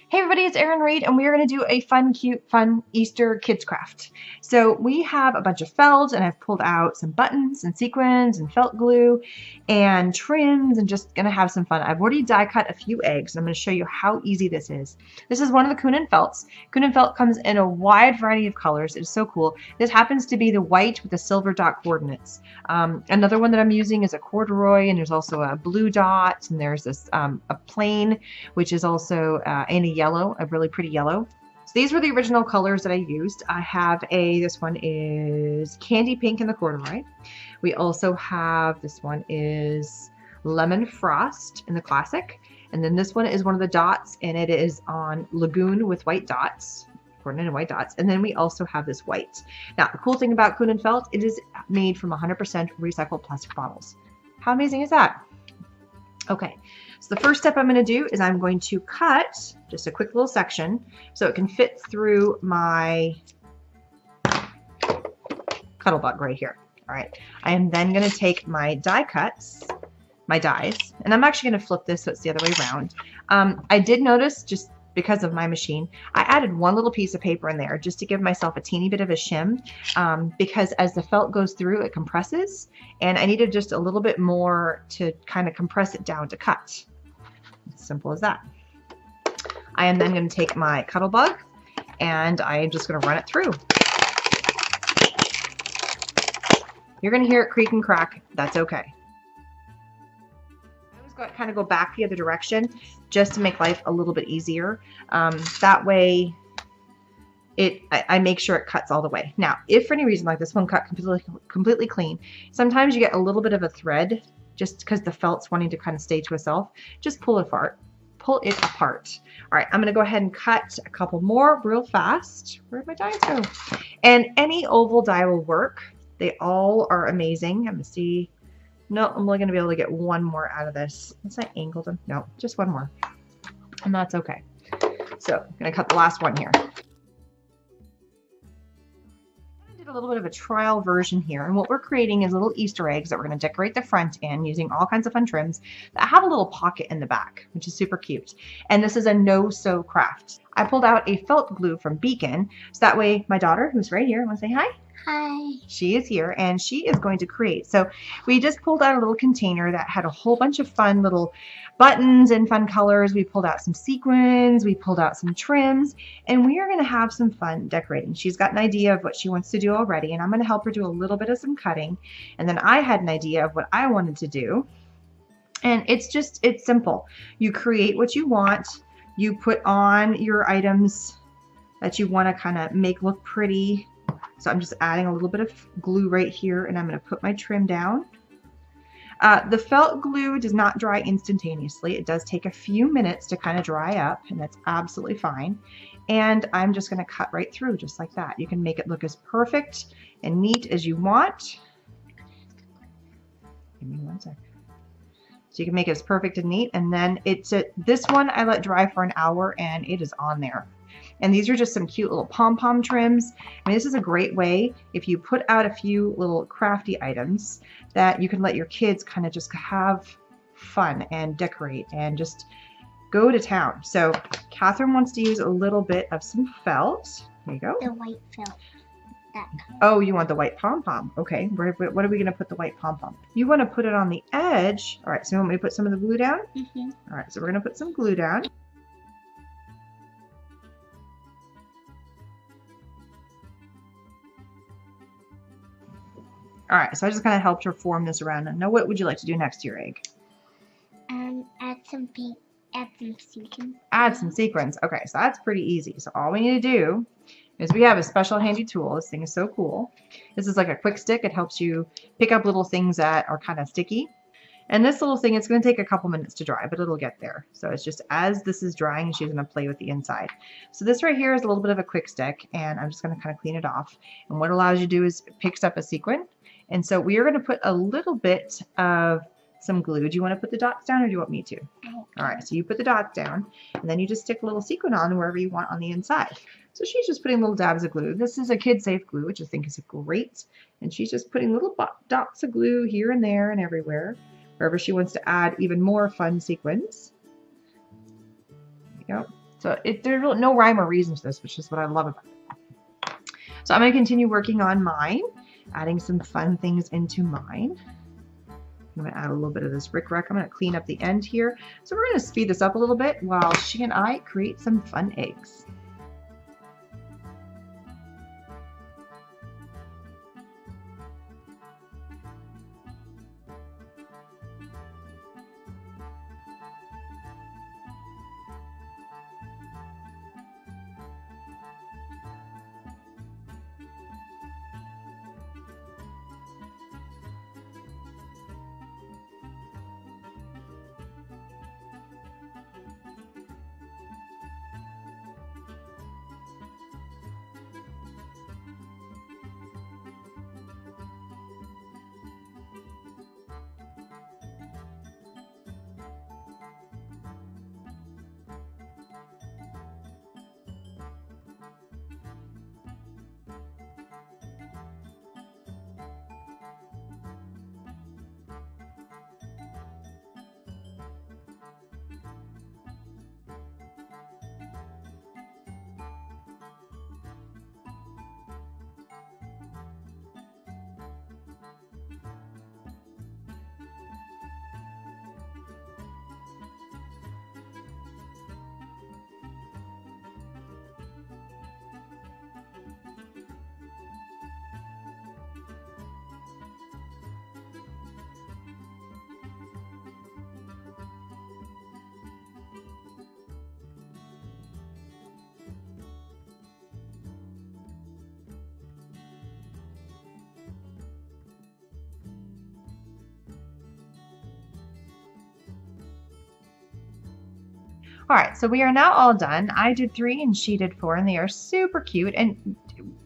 Hey everybody, it's Erin Reed, and we are going to do a fun, cute, fun Easter kids craft. So we have a bunch of felt, and I've pulled out some buttons and sequins and felt glue and trims, and just going to have some fun. I've already die cut a few eggs, and I'm going to show you how easy this is. This is one of the Kunin felts. Kunin felt comes in a wide variety of colors. It's so cool. This happens to be the white with the silver dot coordinates. Another one that I'm using is a corduroy, and there's also a blue dot, and there's this a plain, which is also and a yellow, a really pretty yellow. So these were the original colors that I used. I have this one is candy pink in the corduroy. We also have, this one is lemon frost in the classic. And then this one is one of the dots, and it is on lagoon with white dots. And white dots. And then we also have this white. Now, the cool thing about Kunin felt, it is made from 100% recycled plastic bottles. How amazing is that? Okay, so the first step I'm going to do is I'm going to cut just a quick little section so it can fit through my cuddle bug right here. All right, I am then going to take my die cuts, my dies, and I'm actually going to flip this so it's the other way around. I did notice, just because of my machine, I added one little piece of paper in there just to give myself a teeny bit of a shim, because as the felt goes through, it compresses, and I needed just a little bit more to kind of compress it down to cut. Simple as that. I am then going to take my cuddle bug, and I am just going to run it through. You're going to hear it creak and crack. That's okay. Kind of go back the other direction just to make life a little bit easier. That way I make sure it cuts all the way. Now, if for any reason, like this one cut completely clean, sometimes you get a little bit of a thread just because the felt's wanting to kind of stay to itself. Just pull it apart. Pull it apart. All right, I'm going to go ahead and cut a couple more real fast. Where'd my dies go? And any oval die will work. They all are amazing. I'm going to see. No, I'm only going to be able to get one more out of this. Once I angled them. No, just one more. And that's okay. So I'm going to cut the last one here. I did a little bit of a trial version here. And what we're creating is little Easter eggs that we're going to decorate the front in using all kinds of fun trims that have a little pocket in the back, which is super cute. And this is a no-sew craft. I pulled out a felt glue from Beacon. So that way my daughter, who's right here, want to say hi? Hi. She is here, and she is going to create. So we just pulled out a little container that had a whole bunch of fun little buttons and fun colors. We pulled out some sequins, we pulled out some trims, and we are going to have some fun decorating. She's got an idea of what she wants to do already, and I'm going to help her do a little bit of some cutting. And then I had an idea of what I wanted to do. And it's simple. You create what you want. You put on your items that you want to kind of make look pretty. So I'm just adding a little bit of glue right here, and I'm going to put my trim down. The felt glue does not dry instantaneously. It does take a few minutes to kind of dry up, and that's absolutely fine. And I'm just going to cut right through just like that. You can make it look as perfect and neat as you want. Give me one sec. So you can make it as perfect and neat, and then this one I let dry for an hour, and it is on there. And these are just some cute little pom-pom trims. I mean, this is a great way if you put out a few little crafty items that you can let your kids kind of just have fun and decorate and just go to town. So Catherine wants to use a little bit of some felt. There you go. The white felt. That color. Oh, you want the white pom-pom. Okay, what are we going to put the white pom-pom? You want to put it on the edge. All right, so you want me to put some of the glue down? Mm-hmm. All right, so we're going to put some glue down. All right, so I just kind of helped her form this around. Now, what would you like to do next to your egg? Add some pink, add some sequins. Add some sequins. Okay, so that's pretty easy. So all we need to do is we have a special handy tool. This thing is so cool. This is like a quick stick. It helps you pick up little things that are kind of sticky. And this little thing, it's going to take a couple minutes to dry, but it'll get there. So it's just as this is drying, she's going to play with the inside. So this right here is a little bit of a quick stick, and I'm just going to kind of clean it off. And what it allows you to do is it picks up a sequin. And so we are going to put a little bit of some glue. Do you want to put the dots down, or do you want me to? All right, so you put the dots down, and then you just stick a little sequin on wherever you want on the inside. So she's just putting little dabs of glue. This is a kid-safe glue, which I think is great. And she's just putting little dots of glue here and there and everywhere, wherever she wants to add even more fun sequins. There you go. So there's really no rhyme or reason to this, which is what I love about it. So I'm going to continue working on mine, adding some fun things into mine. I'm going to add a little bit of this rickrack. I'm going to clean up the end here. So we're going to speed this up a little bit while she and I create some fun eggs. All right, so we are now all done. I did 3 and she did 4, and they are super cute. And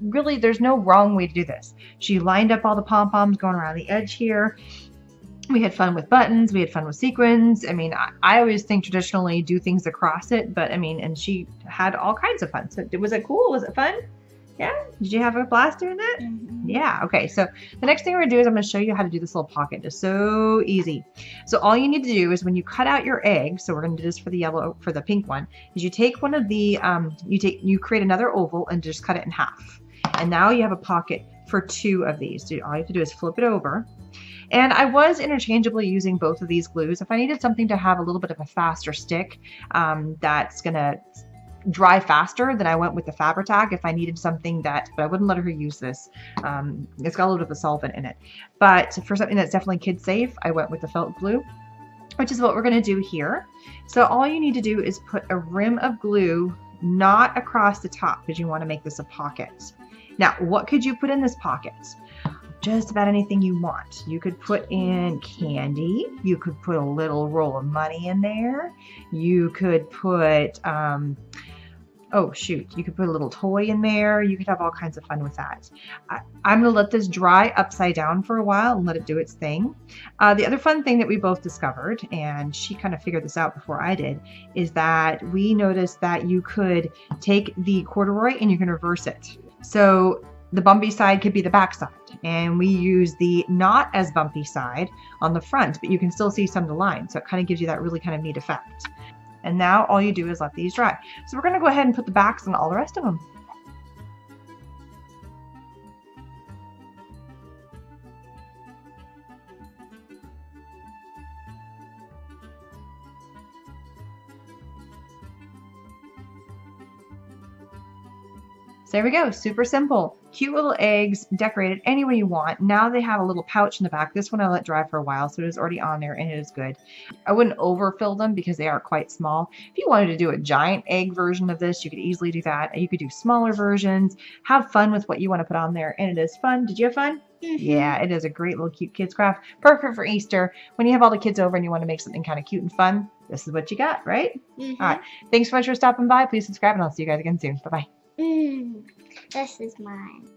really, there's no wrong way to do this. She lined up all the pom-poms going around the edge here. We had fun with buttons. We had fun with sequins. I mean, I always think traditionally do things across it, but I mean, and she had all kinds of fun. So was it cool? Was it fun? Yeah? Did you have a blast doing that? Mm-hmm. Yeah. Okay. So the next thing we're going to do is I'm going to show you how to do this little pocket. It's so easy. So all you need to do is when you cut out your egg, so we're going to do this for the yellow, for the pink one, is you take one of the, you create another oval and just cut it in half. And now you have a pocket for 2 of these. So all you have to do is flip it over. And I was interchangeably using both of these glues. If I needed something to have a little bit of a faster stick that's going to dry faster, then I went with the Fabri-Tac. If I needed something that, but I wouldn't let her use this. It's got a little bit of a solvent in it. But for something that's definitely kid safe, I went with the felt glue, which is what we're going to do here. So all you need to do is put a rim of glue, not across the top, because you want to make this a pocket. Now, what could you put in this pocket? Just about anything you want. You could put in candy. You could put a little roll of money in there. You could put, oh shoot, you could put a little toy in there. You could have all kinds of fun with that. I'm gonna let this dry upside down for a while and let it do its thing. The other fun thing that we both discovered, and she kind of figured this out before I did, is that we noticed that you could take the corduroy and you can reverse it. So the bumpy side could be the back side, and we use the not as bumpy side on the front, but you can still see some of the lines, so it kind of gives you that really kind of neat effect. And now all you do is let these dry. So we're going to go ahead and put the backs on all the rest of them. So there we go, super simple. Cute little eggs, decorated any way you want. Now they have a little pouch in the back. This one I let dry for a while, so it is already on there and it is good. I wouldn't overfill them because they are quite small. If you wanted to do a giant egg version of this, you could easily do that. You could do smaller versions. Have fun with what you want to put on there, and it is fun. Did you have fun? Mm-hmm. Yeah, it is a great little cute kids craft. Perfect for Easter. When you have all the kids over and you want to make something kind of cute and fun, this is what you got, right? Mm-hmm. All right. Thanks so much for stopping by. Please subscribe, and I'll see you guys again soon. Bye-bye. This is mine.